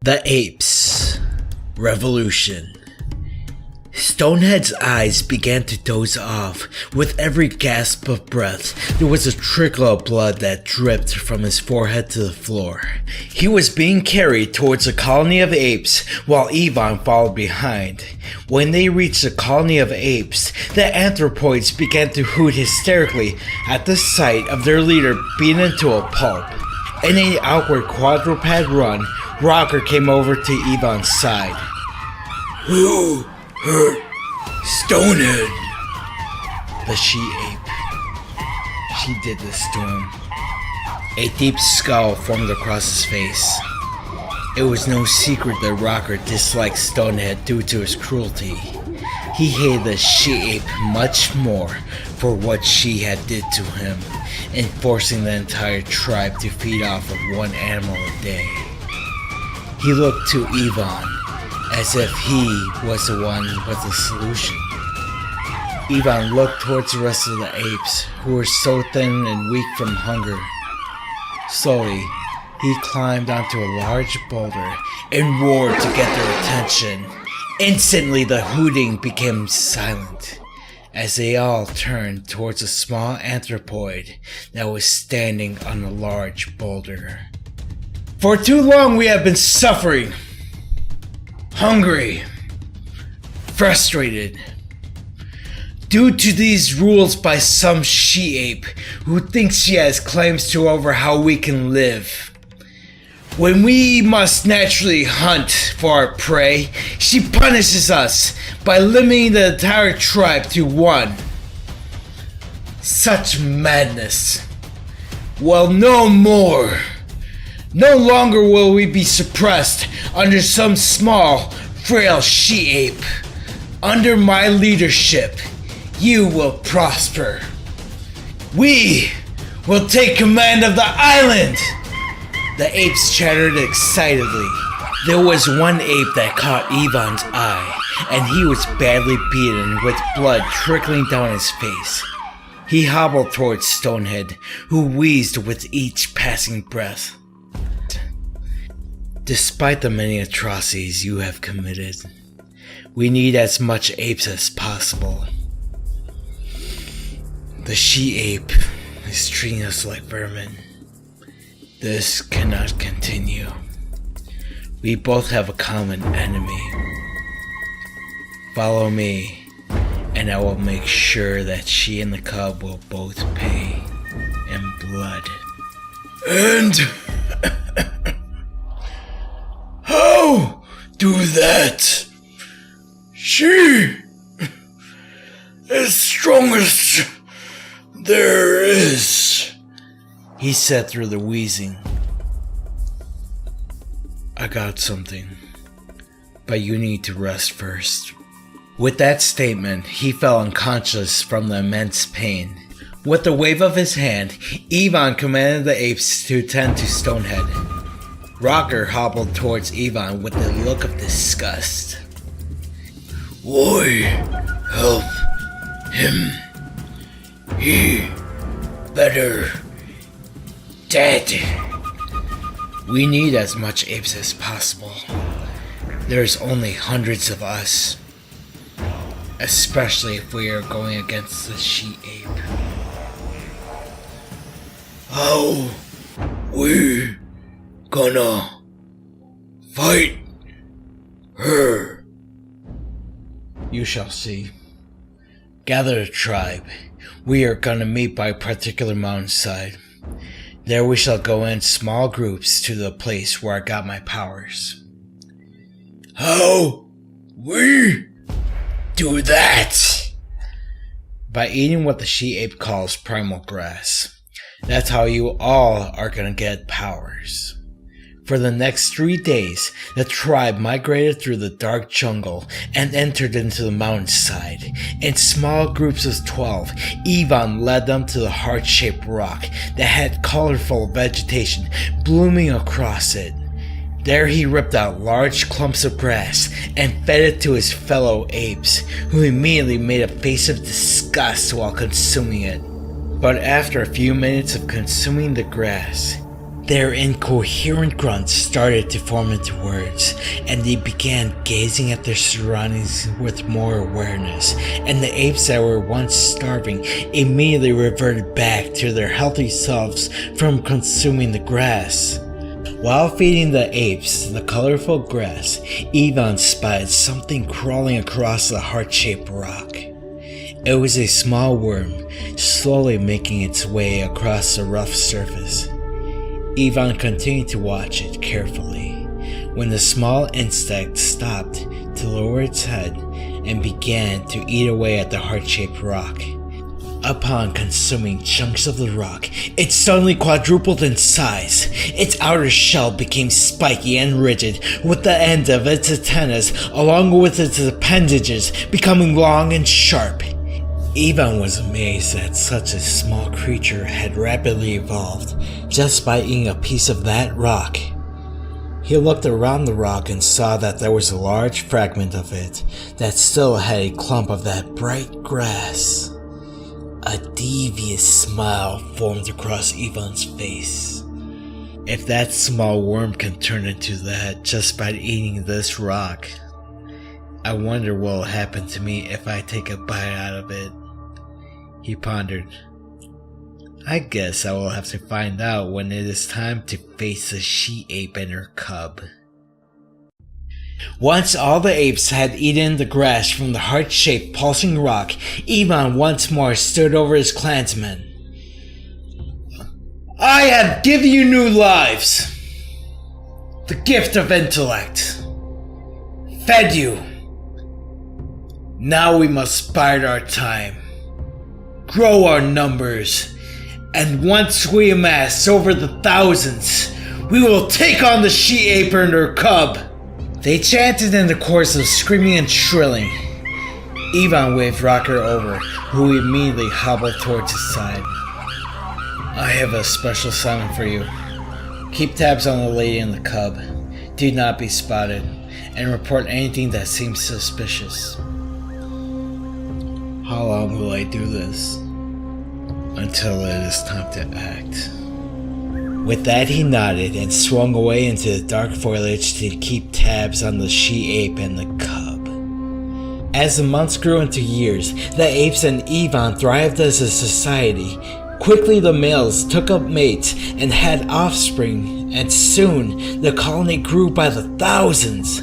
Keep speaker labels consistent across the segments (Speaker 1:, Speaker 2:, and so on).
Speaker 1: The Apes Revolution. Stonehead's eyes began to doze off. With every gasp of breath, there was a trickle of blood that dripped from his forehead to the floor. He was being carried towards a colony of apes, while Evon followed behind. When they reached the colony of apes, the anthropoids began to hoot hysterically at the sight of their leader beaten into a pulp. In an awkward quadruped run, Rocker came over to Evon's side.
Speaker 2: Who hurt Stonehead?
Speaker 1: The she-ape. She did this to him. A deep scowl formed across his face. It was no secret that Rocker disliked Stonehead due to his cruelty. He hated the she-ape much more for what she had did to him, and forcing the entire tribe to feed off of one animal a day. He looked to Evon as if he was the one with the solution. Evon looked towards the rest of the apes, who were so thin and weak from hunger. Slowly, he climbed onto a large boulder and roared to get their attention. Instantly, the hooting became silent as they all turned towards a small anthropoid that was standing on a large boulder. For too long we have been suffering, hungry, frustrated, due to these rules by some she-ape who thinks she has claims to over how we can live. When we must naturally hunt for our prey, she punishes us by limiting the entire tribe to one. Such madness. Well, no more. No longer will we be suppressed under some small, frail she-ape. Under my leadership, you will prosper. We will take command of the island! The apes chattered excitedly. There was one ape that caught Evon's eye, and he was badly beaten with blood trickling down his face. He hobbled towards Stonehead, who wheezed with each passing breath. Despite the many atrocities you have committed, we need as much apes as possible. The she-ape is treating us like vermin. This cannot continue. We both have a common enemy. Follow me, and I will make sure that she and the cub will both pay in blood.
Speaker 2: And how do that? She is strongest there is,
Speaker 1: he said through the wheezing. I got something, but you need to rest first. With that statement, he fell unconscious from the immense pain. With a wave of his hand, Evon commanded the apes to tend to Stonehead. Rocker hobbled towards Evon with a look of disgust.
Speaker 2: Why help him? He better dead.
Speaker 1: We need as much apes as possible. There's only hundreds of us. Especially if we are going against the she-ape.
Speaker 2: How we gonna fight her?
Speaker 1: You shall see. Gather the tribe. We are gonna meet by a particular mountainside. There we shall go in small groups to the place where I got my powers.
Speaker 2: How we do that?
Speaker 1: By eating what the she-ape calls primal grass. That's how you all are gonna get powers. For the next 3 days, the tribe migrated through the dark jungle and entered into the mountainside. In small groups of 12, Evon led them to the heart-shaped rock that had colorful vegetation blooming across it. There he ripped out large clumps of grass and fed it to his fellow apes, who immediately made a face of disgust while consuming it. But after a few minutes of consuming the grass, Their incoherent grunts started to form into words, and they began gazing at their surroundings with more awareness, and the apes that were once starving immediately reverted back to their healthy selves from consuming the grass. While feeding the apes the colorful grass, Evon spied something crawling across the heart-shaped rock. It was a small worm, slowly making its way across the rough surface. Evon continued to watch it carefully, when the small insect stopped to lower its head and began to eat away at the heart-shaped rock. Upon consuming chunks of the rock, it suddenly quadrupled in size. Its outer shell became spiky and rigid, with the end of its antennas, along with its appendages, becoming long and sharp. Evon was amazed that such a small creature had rapidly evolved just by eating a piece of that rock. He looked around the rock and saw that there was a large fragment of it that still had a clump of that bright grass. A devious smile formed across Evon's face. If that small worm can turn into that just by eating this rock, I wonder what will happen to me if I take a bite out of it. He pondered. I guess I will have to find out when it is time to face the she-ape and her cub. Once all the apes had eaten the grass from the heart-shaped pulsing rock, Evon once more stood over his clansmen. I have given you new lives. The gift of intellect. Fed you. Now we must bide our time. Grow our numbers, and once we amass over the thousands, we will take on the she-ape and her cub. They chanted in the chorus of screaming and shrilling. Evon waved Rocker over, who immediately hobbled towards his side. I have a special assignment for you. Keep tabs on the lady and the cub. Do not be spotted, and report anything that seems suspicious. How long will I do this? Until it is time to act. With that, he nodded and swung away into the dark foliage to keep tabs on the she-ape and the cub. As the months grew into years, the apes and Evon thrived as a society. Quickly the males took up mates and had offspring, and soon the colony grew by the thousands.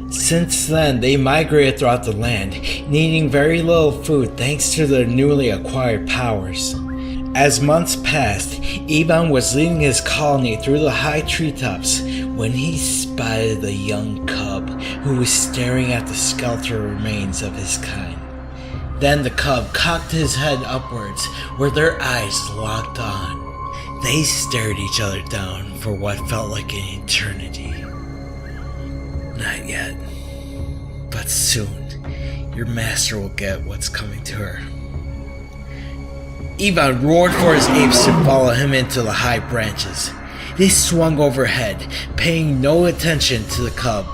Speaker 1: Since then, they migrated throughout the land, needing very little food thanks to their newly acquired powers. As months passed, Evon was leading his colony through the high treetops when he spotted the young cub who was staring at the skeletal remains of his kind. Then the cub cocked his head upwards where their eyes locked on. They stared each other down for what felt like an eternity. Not yet, but soon your master will get what's coming to her. Evon roared for his apes to follow him into the high branches. They swung overhead, paying no attention to the cub.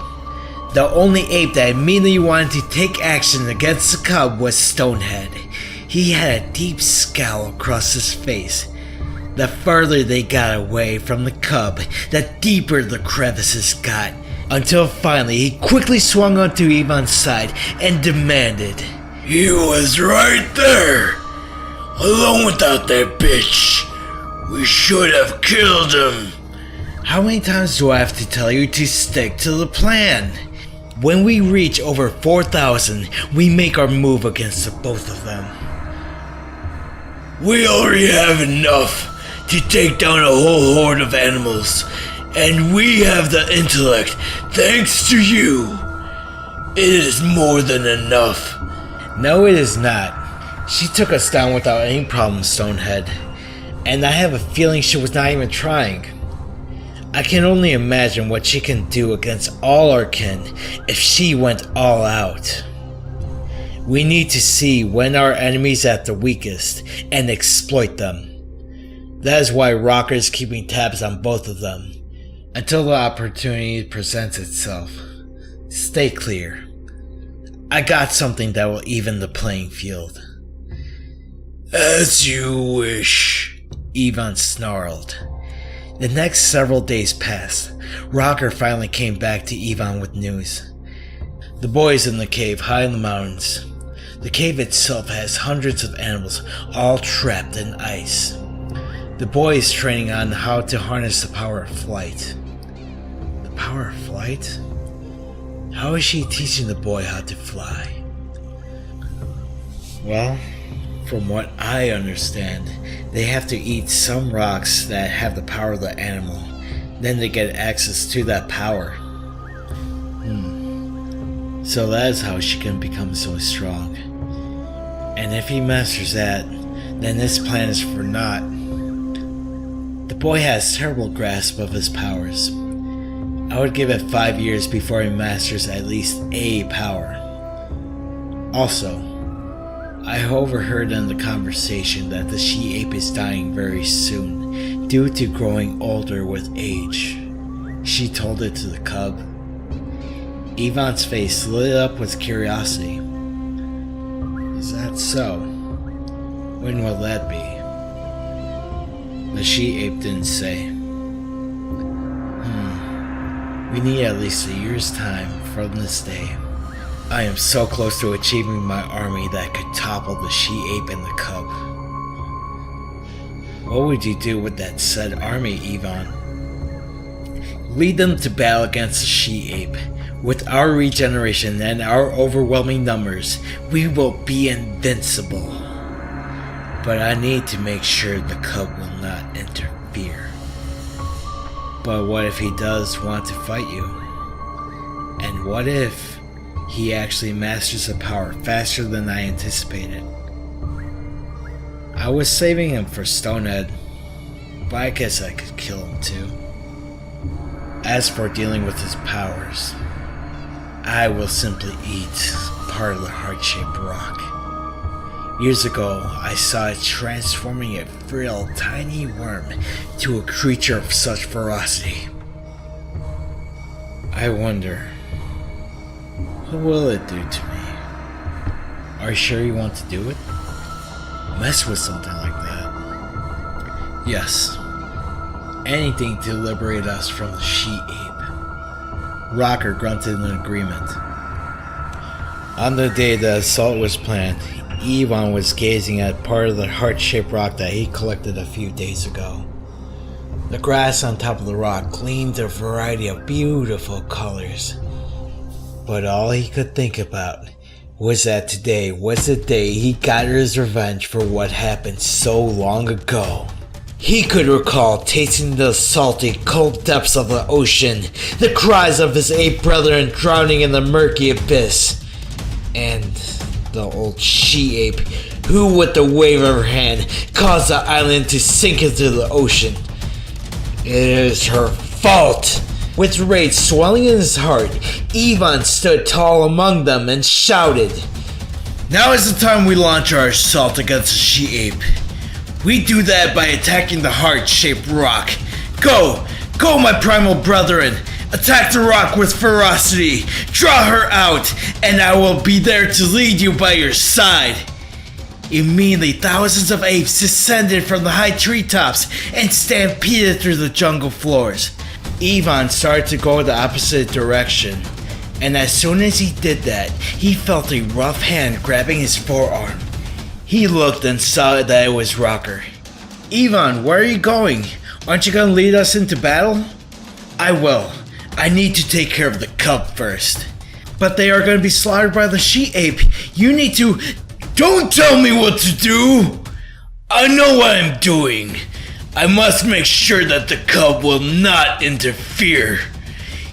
Speaker 1: The only ape that immediately wanted to take action against the cub was Stonehead. He had a deep scowl across his face. The further they got away from the cub, the deeper the crevices got, until finally he quickly swung onto Evon's side and demanded,
Speaker 2: He was right there! Alone without that bitch! We should have killed him!
Speaker 1: How many times do I have to tell you to stick to the plan? When we reach over 4,000, we make our move against the both of them.
Speaker 2: We already have enough to take down a whole horde of animals, and we have the intellect thanks to you. It is more than enough.
Speaker 1: No, it is not. She took us down without any problem, Stonehead, and I have a feeling she was not even trying. I can only imagine what she can do against all our kin if she went all out. We need to see when our enemies at the weakest and exploit them. That is why Rocker is keeping tabs on both of them until the opportunity presents itself. Stay clear. I got something that will even the playing field.
Speaker 2: As you wish,
Speaker 1: Evon snarled. The next several days passed. Rocker finally came back to Evon with news. The boys in the cave high in the mountains. The cave itself has hundreds of animals, all trapped in ice. The boy is training on how to harness the power of flight. The power of flight? How is she teaching the boy how to fly? Well, from what I understand, they have to eat some rocks that have the power of the animal. Then they get access to that power. So that is how she can become so strong. And if he masters that, then this plan is for naught. The boy has terrible grasp of his powers. I would give it 5 years before he masters at least a power. Also, I overheard in the conversation that the she-ape is dying very soon due to growing older with age. She told it to the cub. Evon's face lit up with curiosity. Is that so? When will that be? The she-ape didn't say. We need at least a year's time from this day. I am so close to achieving my army that could topple the she-ape and the cub. What would you do with that said army, Evon? Lead them to battle against the she-ape. With our regeneration and our overwhelming numbers, we will be invincible. But I need to make sure the cub will not interfere. But what if he does want to fight you? And what if he actually masters the power faster than I anticipated? I was saving him for Stonehead, but I guess I could kill him too. As for dealing with his powers, I will simply eat part of the heart-shaped rock. Years ago, I saw it transforming a frail, tiny worm to a creature of such ferocity. I wonder, what will it do to me? Are you sure you want to do it? Mess with something like that? Yes. Anything to liberate us from the she-ape. Rocker grunted in agreement. On the day the assault was planned, Evon was gazing at part of the heart-shaped rock that he collected a few days ago. The grass on top of the rock gleamed a variety of beautiful colors. But all he could think about was that today was the day he got his revenge for what happened so long ago. He could recall tasting the salty, cold depths of the ocean, the cries of his ape brethren drowning in the murky abyss, and the old she-ape who, with the wave of her hand, caused the island to sink into the ocean. It is her fault! With rage swelling in his heart, Evon stood tall among them and shouted, "Now is the time we launch our assault against the she-ape. We do that by attacking the heart-shaped rock. Go! Go, my primal brethren! Attack the rock with ferocity! Draw her out, and I will be there to lead you by your side!" Immediately, thousands of apes descended from the high treetops and stampeded through the jungle floors. Evon started to go the opposite direction, and as soon as he did that, he felt a rough hand grabbing his forearm. He looked and saw that it was Rocker. "Evon, where are you going? Aren't you gonna lead us into battle?" "I will. I need to take care of the cub first." "But they are gonna be slaughtered by the she-ape. You need to..."
Speaker 2: "Don't tell me what to do! I know what I'm doing. I must make sure that the cub will not interfere.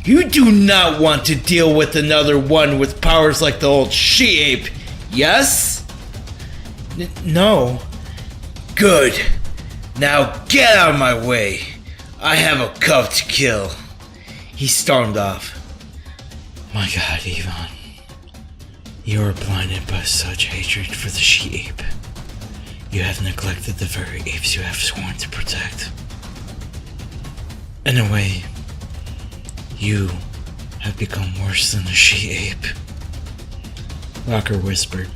Speaker 2: You do not want to deal with another one with powers like the old she-ape, yes?"
Speaker 1: No.
Speaker 2: "Good. Now get out of my way. I have a cub to kill."
Speaker 1: He stormed off. My God, Evon. You are blinded by such hatred for the she-ape. You have neglected the very apes you have sworn to protect. In a way, you have become worse than the she-ape. Rocker whispered.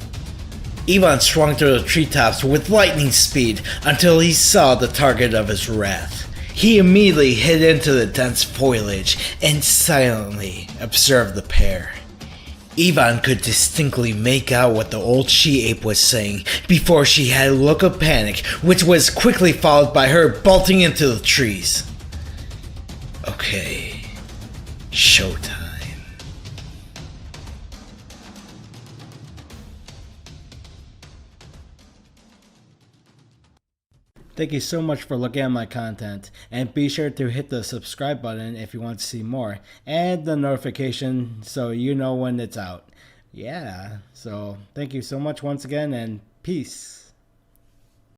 Speaker 1: Evon swung through the treetops with lightning speed until he saw the target of his wrath. He immediately hid into the dense foliage and silently observed the pair. Evon could distinctly make out what the old she-ape was saying before she had a look of panic, which was quickly followed by her bolting into the trees. Okay, showtime.
Speaker 3: Thank you so much for looking at my content, and be sure to hit the subscribe button if you want to see more, and the notification so you know when it's out. Yeah, so thank you so much once again, and peace.